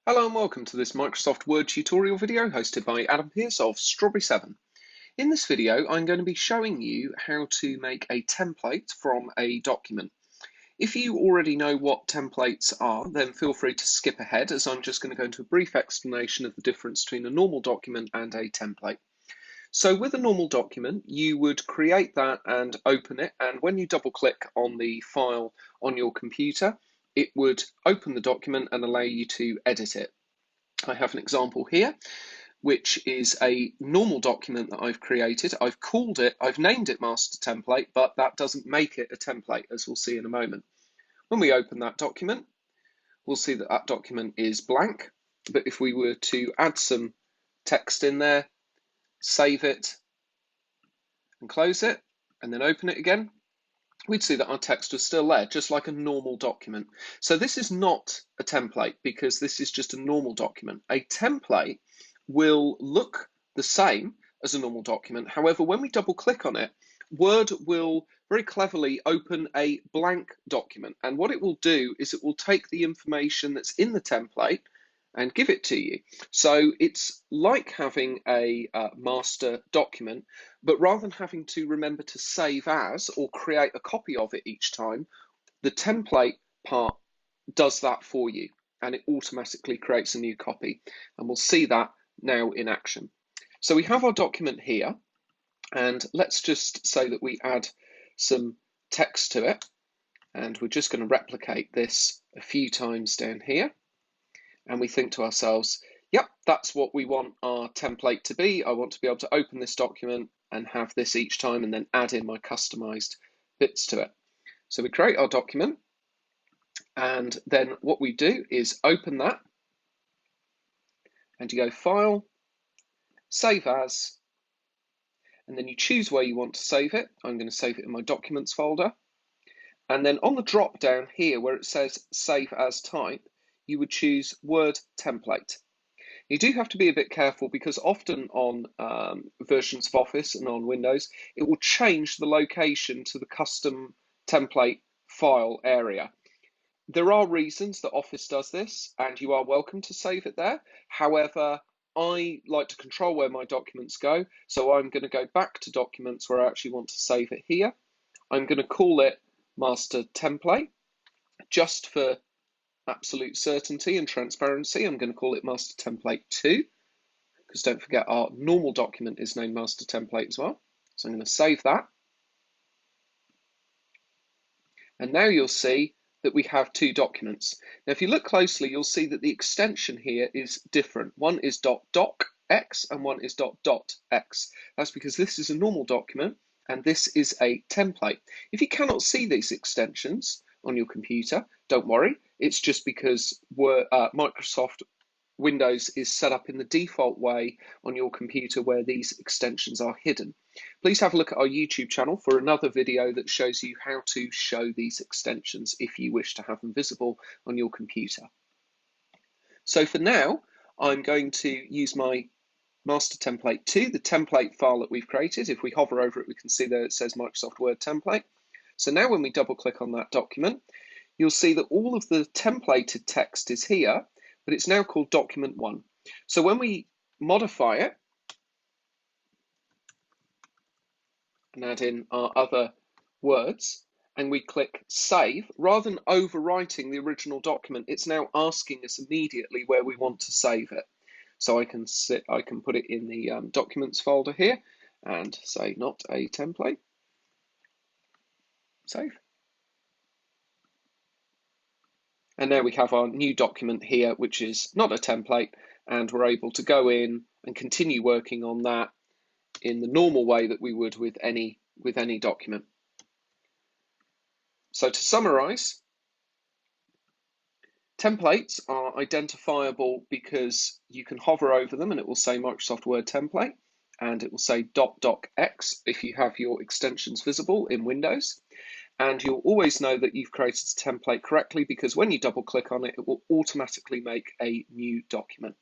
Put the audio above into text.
Hello and welcome to this Microsoft Word tutorial video hosted by Adam Pearce of Strawberry 7. In this video, I'm going to be showing you how to make a template from a document. If you already know what templates are, then feel free to skip ahead as I'm just going to go into a brief explanation of the difference between a normal document and a template. So with a normal document, you would create that and open it, and when you double click on the file on your computer, it would open the document and allow you to edit it. I have an example here, which is a normal document that I've created. I've named it master template, but that doesn't make it a template, as we'll see in a moment. When we open that document, we'll see that that document is blank, but if we were to add some text in there, save it and close it, and then open it again, we'd see that our text was still there, just like a normal document. So this is not a template because this is just a normal document. A template will look the same as a normal document. However, when we double click on it, Word will very cleverly open a blank document. And what it will do is it will take the information that's in the template and give it to you. So it's like having a master document, but rather than having to remember to save as or create a copy of it each time, the template part does that for you and it automatically creates a new copy. And we'll see that now in action. So we have our document here, and let's just say that we add some text to it, and we're just going to replicate this a few times down here. And we think to ourselves, yep, that's what we want our template to be. I want to be able to open this document and have this each time and then add in my customized bits to it. So we create our document, and then what we do is open that, and you go File, Save As, and then you choose where you want to save it. I'm going to save it in my Documents folder. And then on the drop down here where it says Save As Type, you would choose Word Template. You do have to be a bit careful because often on versions of Office and on Windows, it will change the location to the custom template file area. There are reasons that Office does this, and you are welcome to save it there. However, I like to control where my documents go, so I'm going to go back to Documents where I actually want to save it here. I'm going to call it Master Template, just for absolute certainty and transparency. I'm going to call it Master Template 2, because don't forget our normal document is named Master Template as well. So I'm going to save that. And now you'll see that we have two documents. Now, if you look closely, you'll see that the extension here is different. One is .docx and one is .x. That's because this is a normal document and this is a template. If you cannot see these extensions on your computer, don't worry. It's just because Microsoft Windows is set up in the default way on your computer where these extensions are hidden. Please have a look at our YouTube channel for another video that shows you how to show these extensions if you wish to have them visible on your computer. So for now, I'm going to use my Master Template 2, the template file that we've created. If we hover over it, we can see there it says Microsoft Word Template. So now when we double click on that document, you'll see that all of the templated text is here, but it's now called Document 1. So when we modify it and add in our other words, and we click Save, rather than overwriting the original document, it's now asking us immediately where we want to save it. So I can put it in the Documents folder here and say not a template. Save. And now we have our new document here, which is not a template, and we're able to go in and continue working on that in the normal way that we would with any document. So to summarize, templates are identifiable because you can hover over them and it will say Microsoft Word Template, and it will say .docx if you have your extensions visible in Windows. And you'll always know that you've created a template correctly because when you double click on it, it will automatically make a new document.